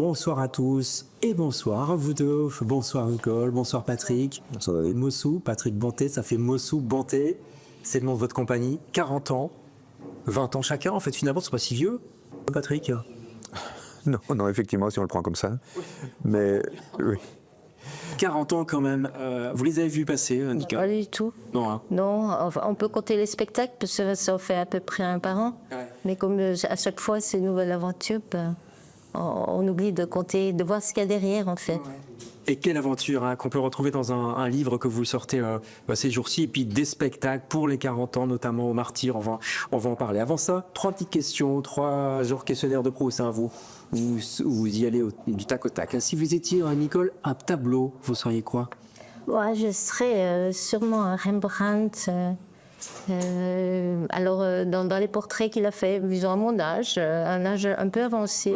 Bonsoir à tous et bonsoir à vous deux. Bonsoir Nicole, bonsoir Patrick. Bonsoir David. Mossou, Patrick Banté, ça fait Mossou Banté. C'est le nom de votre compagnie. 40 ans, 20 ans chacun. En fait, finalement, c'est pas si vieux, Patrick. Non, non, effectivement, si on le prend comme ça. Mais oui. 40 ans quand même. Vous les avez vus passer, Nicole? Pas du tout. Non, hein. Non, enfin, on peut compter les spectacles parce que ça en fait à peu près un par an. Ouais. Mais comme à chaque fois c'est une nouvelle aventure, ben, on oublie de compter, de voir ce qu'il y a derrière en fait. Et quelle aventure hein, qu'on peut retrouver dans un livre que vous sortez ces jours-ci, et puis des spectacles pour les 40 ans, notamment au Martyr, on va en parler. Avant ça, 3 petites questions, 3 genres questionnaires de Proust, hein, vous y allez du tac au tac. Si vous étiez, Nicole, un tableau, vous seriez quoi? Ouais, je serais sûrement un Rembrandt. Dans les portraits qu'il a fait, disons à mon âge, un âge un peu avancé,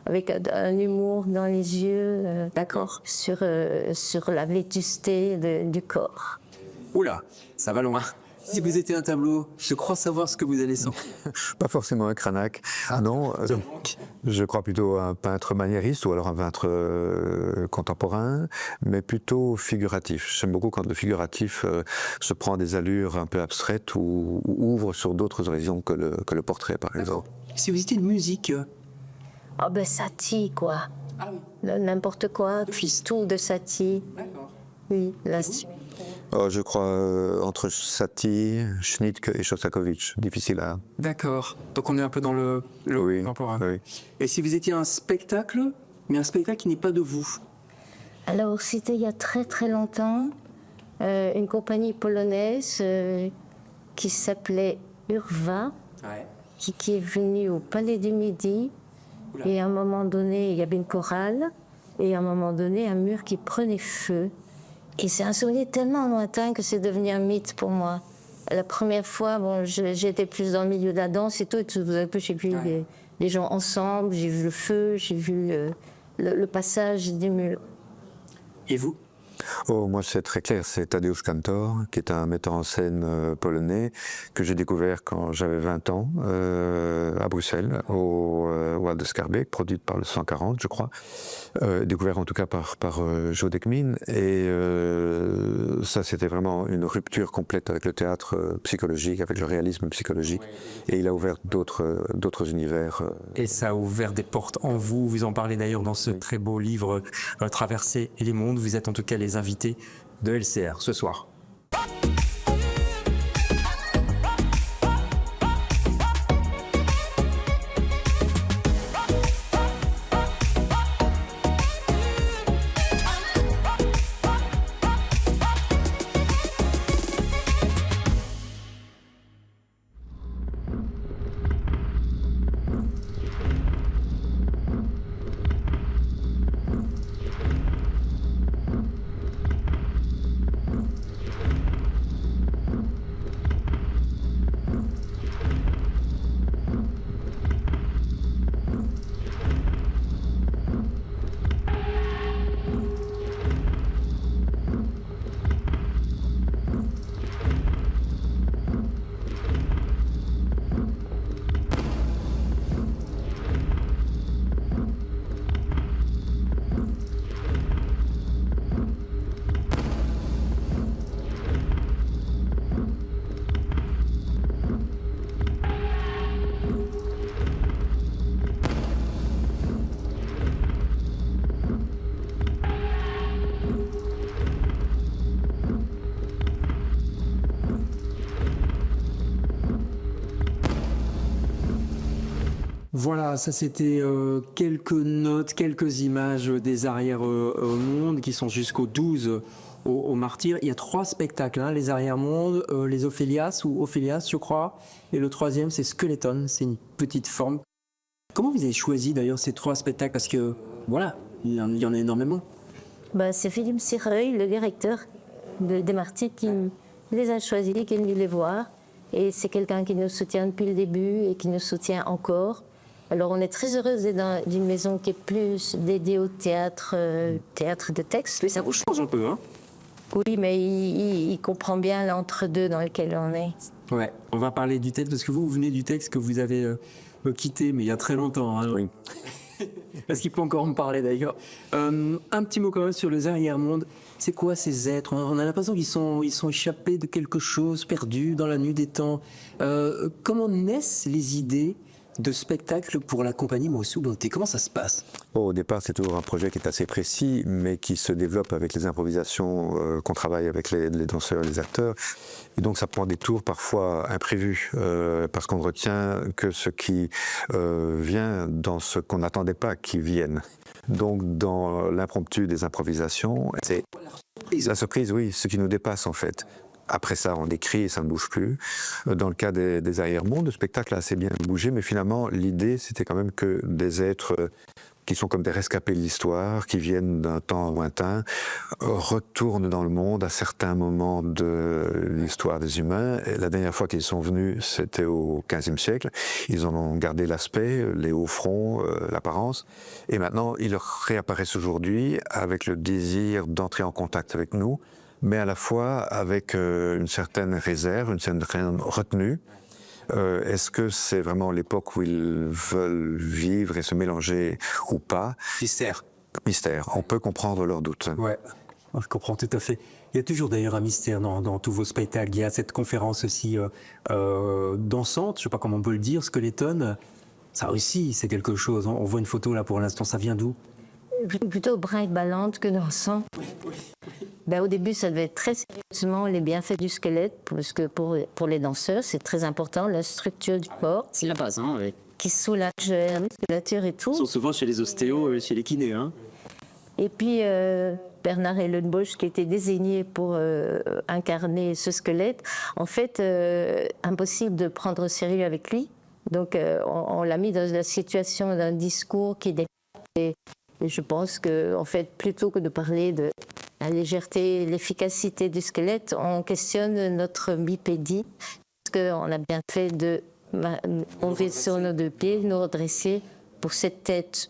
avec un humour dans les yeux, D'accord. sur la vétusté du corps. Oula, ça va loin. Si vous étiez un tableau, je crois savoir ce que vous allez sortir. Pas forcément un Cranach. Non, je crois plutôt un peintre maniériste ou alors un peintre contemporain, mais plutôt figuratif. J'aime beaucoup quand le figuratif se prend des allures un peu abstraites ou ouvre sur d'autres horizons que le portrait, par exemple. Si vous étiez une musique... Ah ben Satie, quoi. Ah oui. N'importe quoi, Fistou de Satie. D'accord. Oui, là. Je crois entre Satie, Schnittke et Shostakovich. Difficile à... D'accord. Donc on est un peu dans le Oui, contemporain. oui. Et si vous étiez un spectacle, mais un spectacle qui n'est pas de vous? Alors, c'était il y a très très longtemps, une compagnie polonaise qui s'appelait Urwa, Ouais. qui est venue au Palais du Midi. Oula. Et à un moment donné, il y avait une chorale, et à un moment donné, un mur qui prenait feu. Et c'est un souvenir tellement lointain que c'est devenu un mythe pour moi. La première fois, bon, j'étais plus dans le milieu de la danse et tout un peu, j'ai vu les gens ensemble, j'ai vu le feu, j'ai vu le passage des murs. Et vous? Oh, moi c'est très clair, c'est Tadeusz Kantor, qui est un metteur en scène polonais que j'ai découvert quand j'avais 20 ans à Bruxelles, au Waldeskarbeek, produite par le 140, je crois. Découvert en tout cas par Joe Dekmin. Et ça, c'était vraiment une rupture complète avec le théâtre psychologique, avec le réalisme psychologique. Et il a ouvert d'autres univers. Et ça a ouvert des portes en vous. Vous en parlez d'ailleurs dans ce très beau livre Traverser les mondes. Vous êtes en tout cas les invités de LCR ce soir. Voilà, ça c'était quelques notes, quelques images des arrières-mondes qui sont jusqu'au 12 au Martyr. Il y a 3 spectacles, hein, les arrière-mondes, les Ophélias ou Ophélias je crois, et le 3e c'est Skeleton, c'est une petite forme. Comment vous avez choisi d'ailleurs ces 3 spectacles? Parce que voilà, il y en a énormément. Ben, c'est Philippe Sireuil, le directeur des Martyrs, qui les a choisis, qui est venu les voir. Et c'est quelqu'un qui nous soutient depuis le début et qui nous soutient encore. Alors on est très heureuse d'être dans une maison qui est plus dédiée au théâtre, théâtre de texte. Mais ça vous change un peu, hein? Oui, mais il comprend bien l'entre-deux dans lequel on est. Ouais, on va parler du texte, parce que vous venez du texte que vous avez quitté, mais il y a très longtemps. Hein. Oui. parce qu'il faut encore en parler d'ailleurs. Un petit mot quand même sur les arrière-mondes. C'est quoi ces êtres? On a l'impression qu'ils sont échappés de quelque chose, perdus dans la nuit des temps. Comment naissent les idées de spectacle pour la compagnie Mossou Bonté? Comment ça se passe? Au départ, c'est toujours un projet qui est assez précis, mais qui se développe avec les improvisations qu'on travaille avec les danseurs et les acteurs. Et donc, ça prend des tours parfois imprévus, parce qu'on ne retient que ce qui vient dans ce qu'on n'attendait pas qu'il vienne. Donc, dans l'impromptu des improvisations, c'est la surprise, oui, ce qui nous dépasse en fait. Après ça, on écrit et ça ne bouge plus. Dans le cas des arrière-mondes, le spectacle a assez bien bougé, mais finalement, l'idée, c'était quand même que des êtres qui sont comme des rescapés de l'histoire, qui viennent d'un temps lointain, retournent dans le monde à certains moments de l'histoire des humains. Et la dernière fois qu'ils sont venus, c'était au XVe siècle. Ils en ont gardé l'aspect, les hauts fronts, l'apparence. Et maintenant, ils réapparaissent aujourd'hui avec le désir d'entrer en contact avec nous, mais à la fois avec une certaine réserve, une certaine retenue. Est-ce que c'est vraiment l'époque où ils veulent vivre et se mélanger ou pas? Mystère. Mystère. On peut comprendre leurs doutes. Ouais, je comprends tout à fait. Il y a toujours d'ailleurs un mystère dans tous vos spectacles. Il y a cette conférence aussi dansante, je ne sais pas comment on peut le dire, Skeleton. Ça aussi, c'est quelque chose. On voit une photo là pour l'instant, ça vient d'où? Plutôt ballante que dansant. Ben, au début, ça devait être très sérieusement les bienfaits du squelette, parce que pour les danseurs, c'est très important, la structure du corps. C'est la base, hein, oui. Qui soulage la musculature et tout. Ils sont souvent chez les ostéos, chez les kinés, hein. Et puis, Bernard Hellenbosch, qui était désigné pour incarner ce squelette, en fait, impossible de prendre au sérieux avec lui. Donc, on l'a mis dans la situation d'un discours qui dépasse. Et je pense qu'en fait, plutôt que de parler de la légèreté, l'efficacité du squelette, on questionne notre bipédie, parce qu'on a bien fait de monter sur nos deux pieds, nous redresser pour cette tête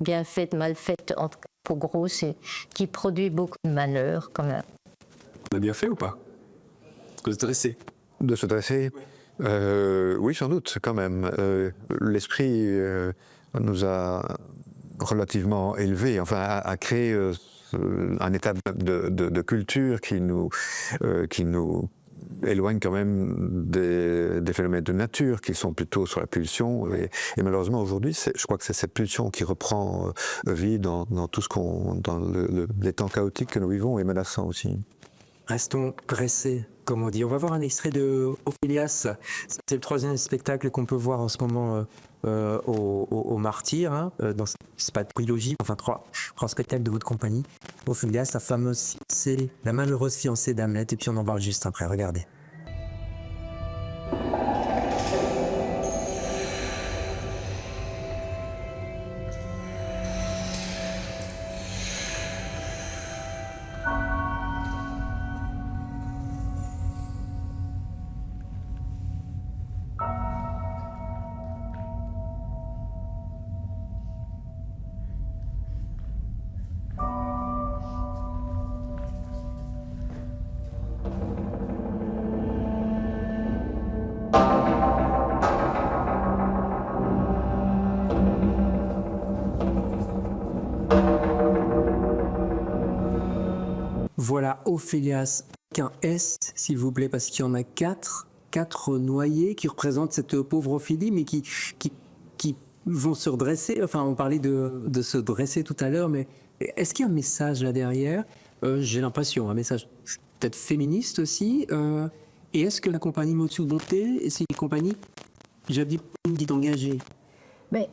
bien faite, mal faite, en tout cas pour grosse, et qui produit beaucoup de malheur quand même. On a bien fait ou pas? De se dresser. De se dresser? Oui, sans doute, quand même. L'esprit nous a relativement élevés, enfin, a créé un état de culture qui nous éloigne quand même des phénomènes de nature qui sont plutôt sur la pulsion. Et malheureusement, aujourd'hui, je crois que c'est cette pulsion qui reprend vie dans tout ce dans les temps chaotiques que nous vivons et menaçants aussi. Restons dressés, comme on dit. On va voir un extrait de Ophélias. C'est le troisième spectacle qu'on peut voir en ce moment au Martyr. Hein, c'est pas de trilogie, enfin trois spectacles de votre compagnie. Ophélias, la fameuse fiancée, la malheureuse fiancée d'Hamlet. Et puis on en parle juste après. Regardez. Voilà, Ophélias, qu'un S, s'il vous plaît, parce qu'il y en a quatre noyés qui représentent cette pauvre Ophélie, mais qui vont se redresser. Enfin, on parlait de se dresser tout à l'heure, mais est-ce qu'il y a un message là derrière? J'ai l'impression, un message peut-être féministe aussi. Et est-ce que la compagnie Mossou Bonté, c'est une compagnie, j'ai dit engagée? Mais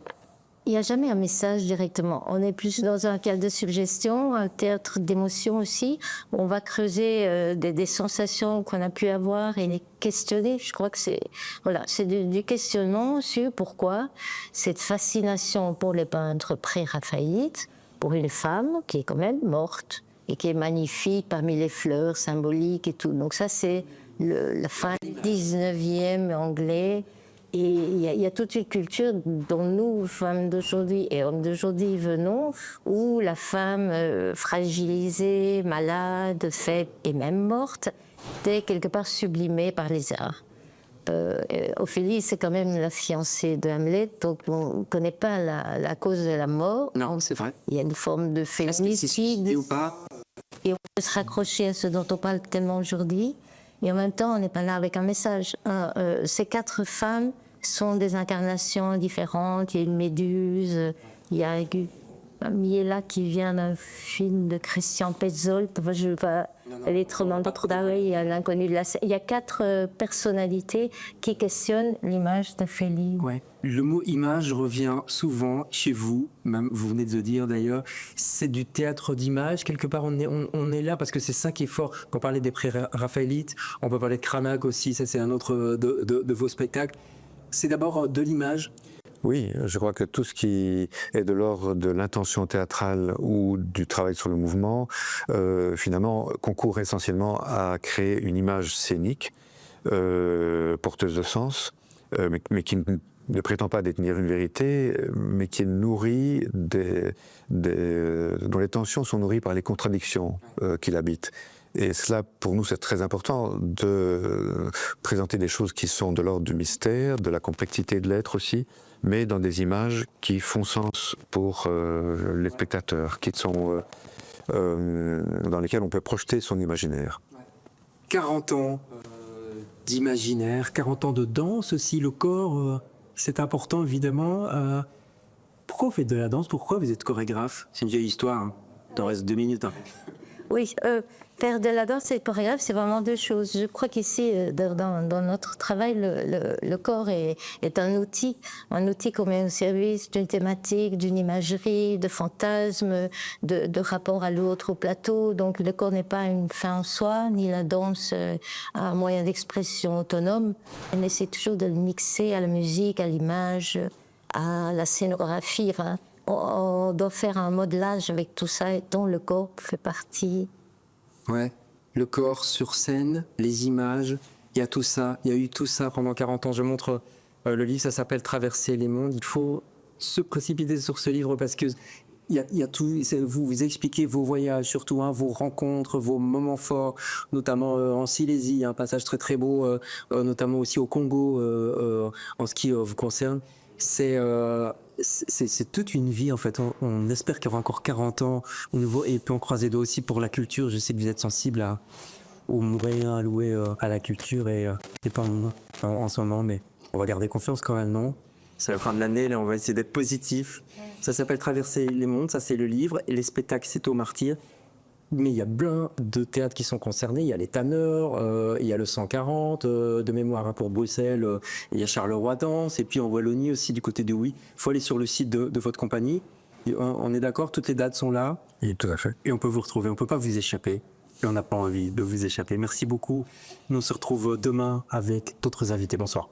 il n'y a jamais un message directement. On est plus dans un cadre de suggestion, un théâtre d'émotion aussi. On va creuser des sensations qu'on a pu avoir et les questionner. Je crois que c'est du questionnement sur pourquoi cette fascination pour les peintres pré-raphaélites, pour une femme qui est quand même morte et qui est magnifique parmi les fleurs symboliques et tout. Donc ça, c'est la fin du 19e anglais. Et il y a toute une culture dont nous, femmes d'aujourd'hui et hommes d'aujourd'hui, venons, où la femme fragilisée, malade, faible et même morte, était quelque part sublimée par les arts. Ophélie, c'est quand même la fiancée de Hamlet, donc on ne connaît pas la cause de la mort. Non, c'est vrai. Il y a une forme de Est-ce qu'il s'est féminicide. suicidé ou pas? Et on peut se raccrocher à ce dont on parle tellement aujourd'hui. Et en même temps, on n'est pas là avec un message. Ces 4 femmes sont des incarnations différentes. Il y a une Méduse, il y a Miela qui vient d'un film de Christian Petzold. Enfin, je ne veux pas aller trop dans le trop d'arrêt. Il y a l'inconnu de la scène. Il y a 4 personnalités qui questionnent l'image d'Ophélie. Ouais. Le mot image revient souvent chez vous, même vous venez de le dire d'ailleurs, c'est du théâtre d'image. Quelque part, on est là parce que c'est ça qui est fort. Quand on parlait des pré-raphaélites, on peut parler de Cranach aussi, ça c'est un autre de vos spectacles. C'est d'abord de l'image. Oui, je crois que tout ce qui est de l'ordre de l'intention théâtrale ou du travail sur le mouvement, finalement, concourt essentiellement à créer une image scénique, porteuse de sens, mais qui ne prétend pas détenir une vérité, mais qui est nourrie dont les tensions sont nourries par les contradictions qui l'habitent. Et cela, pour nous, c'est très important de présenter des choses qui sont de l'ordre du mystère, de la complexité de l'être aussi, mais dans des images qui font sens pour les spectateurs, qui sont dans lesquelles on peut projeter son imaginaire. 40 ans d'imaginaire, 40 ans de danse aussi, le corps, c'est important évidemment. Pourquoi vous faites de la danse? Pourquoi vous êtes chorégraphe? C'est une vieille histoire. Hein. Il en reste 2 minutes. Hein. Oui, faire de la danse et chorégraphe, c'est vraiment 2 choses. Je crois qu'ici, dans notre travail, le corps est un outil qu'on met au service d'une thématique, d'une imagerie, de fantasmes, de rapport à l'autre, au plateau. Donc le corps n'est pas une fin en soi, ni la danse un moyen d'expression autonome. On essaie toujours de le mixer à la musique, à l'image, à la scénographie. Enfin, on doit faire un modelage avec tout ça, et dont le corps fait partie. Ouais, le corps sur scène, les images, il y a tout ça, il y a eu tout ça pendant 40 ans. Je montre le livre, ça s'appelle Traverser les mondes. Il faut se précipiter sur ce livre parce que il y a tout, vous expliquez vos voyages, surtout vos rencontres, vos moments forts, notamment en Silésie, un passage très très beau, notamment aussi au Congo, en ce qui vous concerne. C'est toute une vie en fait. On espère qu'il y aura encore 40 ans au nouveau, et puis on croise les doigts aussi pour la culture. Je sais que vous êtes sensible aux moyens alloués à la culture et pas en ce moment, mais on va garder confiance quand même, non? C'est la fin de l'année, là on va essayer d'être positif. Ça s'appelle Traverser les mondes, ça c'est le livre, et les spectacles c'est au Martyr. Mais il y a plein de théâtres qui sont concernés. Il y a les Tanneurs, il y a le 140 de mémoire pour Bruxelles, il y a Charleroi Danse, et puis en Wallonie aussi du côté de Oui. Il faut aller sur le site de votre compagnie. Et on est d'accord, toutes les dates sont là. Oui, tout à fait. Et on peut vous retrouver, on ne peut pas vous échapper. Et on n'a pas envie de vous échapper. Merci beaucoup. Nous on se retrouve demain avec d'autres invités. Bonsoir.